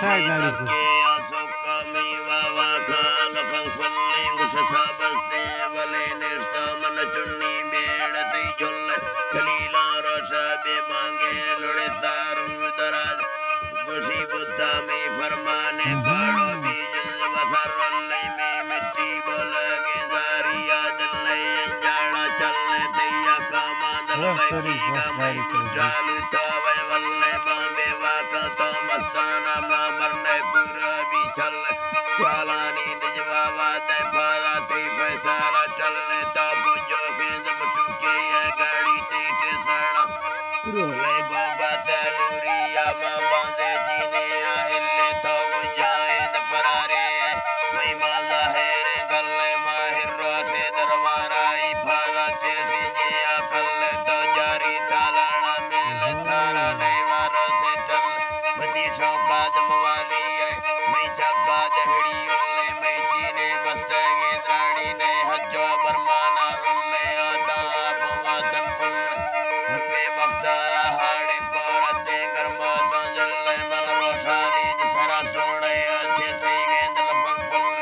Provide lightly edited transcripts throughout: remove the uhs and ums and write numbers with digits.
काय गाडी के असो कमी वावा खाल फंगफल्ले गुश साबस्ते वले निष्ठ मन चुन्नी बेड़ते झुल्ले कलीला रोशा बे मांगे लुड़े तारुण दराज गुशी बुद्धा में फरमाने पाड़ो बीज बसर वल्ले में मिट्टी बोल के जारी यादल नहीं अंजाड़ा चलने तैया कामा दल की गमई चालू तावे वल्ले बांबे वाका तो मस्ताना मां बरने पूरा भी चल चालानी दजवावा दे फादा ती फैसारा चलने तो पुजो फेंद बसुके ये गाड़ी तेटे सड़ा रोले गोबा तलूरिया मां बांधे जीने अहिले तो गुंजाए द फरारे मैं माला है रे गल्ले माहिर रोशे दरबारा ई फादा चेसी जे अकल तो जारी तालाना मेले तारा नहीं वारो से टल मती शौका दमवाली है मैं चक्का दहड़ी उल्ले मैं चीने बस्तगे द्राड़ी ने हज्जो बरमाना रुल्ले आता अपवातन कुल हरपे वक्ता हाड़े पोरते गर्मा संजल्ले मन रोशानी दसरा सोड़े अच्छे से गेंद लपंग कुल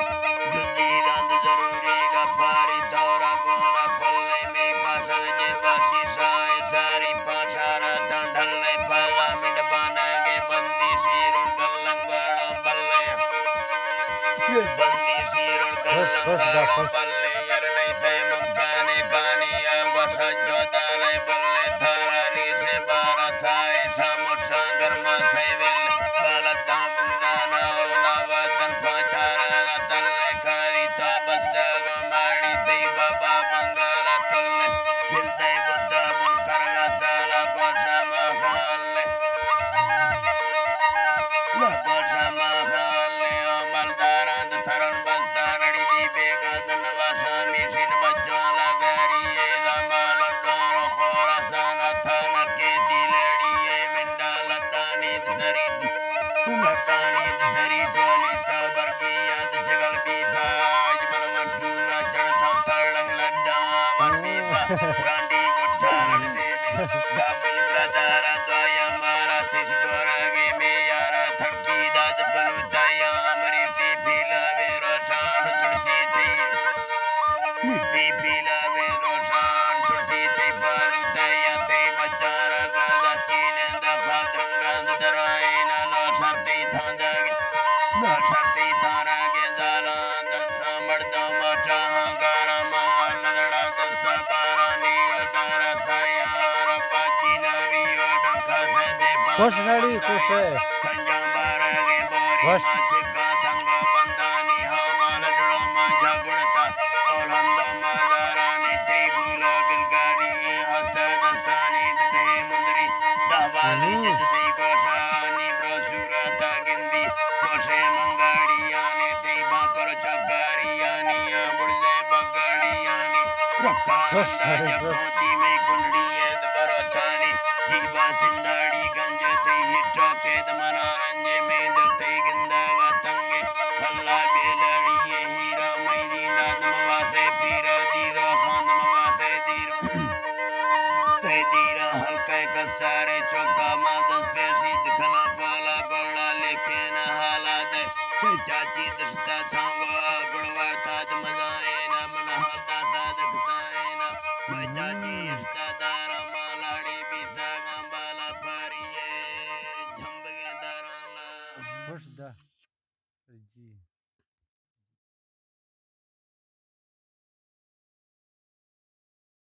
जुंजी दांद जरूरी गपारी तोरा कोना कुल्ले में कासल जे बाशी साए सारी पाशारा तंडले पाला मिंड बाना के बंदी सीरुन गल्लंगाड़ा बल्ले बंदी सीरुन गल्लंगाड़ा बल्ले यार नहीं थे मुकाने कानी आवासा जोदाले बल्ले थारारी से बारा साए सामुसा गर्मा सेविल बाला दामुदाना ओलावा तन पाचारा तल्ले खारी ताबस्ता गमाड़ी ती बाबा बंगारा तल्ले दिलते बुद्धा बुनकरगा साला गोशा महाले गोशा महाले ओ मलदारांद थरण बस्ता रड़ी दी बेगा दनवाशा मिशिन बच्चों लगारी ये दमाल डोरो खोरा साना थाना के दिलड़ी ये मिंडा लटानी दसरी लटानी दसरी टोली स्टाबर की याद जगल भी था आज बलवंटू ना चढ़ता तड़ंग लड्डा वर्दी था रांडी गुट्टा रड़े गामी ब्रदारा द्वाया मारा तिश गोरागे में यारा थकी दाद बलुताया अमरी ती पीलावे रोशान तुलसी थी ती पीलावे रोशान तुलसी थी बलुताया ते बचारा गादा चीने दफा द्रंगांद दराए ना लो शर्ती थांदागे लो शर्ती थारागे जालां दस्ता मर्दा माचा हांगारा माल नदड़ा दस्ता बारानी अडारा सायारा पाची नवी ओडन खासे दे खुश गाड़ी खुश है संजा बारगे बोरी खुश माचिका संगा बंदानी हामाल डड़ो मांझा गुड़ता ओलंदो मादारानी जय बुला बिलगाड़ी हस्ता दस्तानी दे मुंदरी दावाली जदती गोशानी ब्रोसुराता गिंदी कोशे मंगाड़ियानी ते बापर चगारियानी बुड़ले बगाड़ियानी खुश रक्कानंदा गाड़ी खुश जपोती में कुंडली बरोतानी जीवा सिंदाड़ी गंजे ते हिट्टो के दमना रंजे में दलते गिंदा वातंगे अल्ला बेलड़ी ये हीरा मैदी दाद मवासे पीरा दीदा खान मवासे दीर ते दीरा हल्के कस्तारे चौका मादस पेशी दिखना पाला गोड़ा लेके न हाला दे चाची दस्ता थांगा गुड़वार ताज मजाए ना मन हालता साधक साए ना चाची इस्तादारा मालाड़ी बीता गंबाला पारिये झंबगे दाराला खुश दा जी